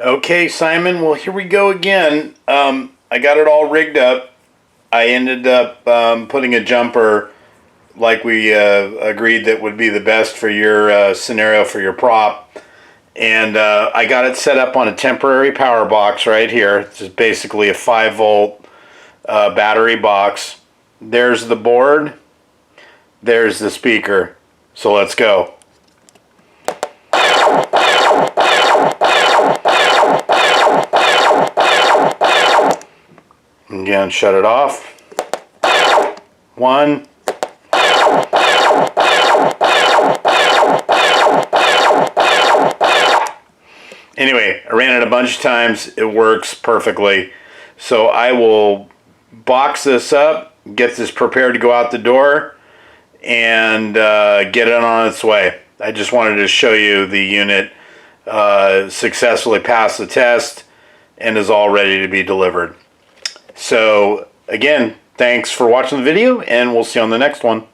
Okay, Simon, well, here we go again. I got it all rigged up. I ended up putting a jumper like we agreed that would be the best for your scenario for your prop. And I got it set up on a temporary power box right here. This is basically a 5-volt battery box. There's the board. There's the speaker. So let's go. Again, shut it off. One. Anyway, I ran it a bunch of times. It works perfectly. So I will box this up, get this prepared to go out the door, and get it on its way. I just wanted to show you the unit successfully passed the test and is all ready to be delivered. So again, thanks for watching the video, and we'll see you on the next one.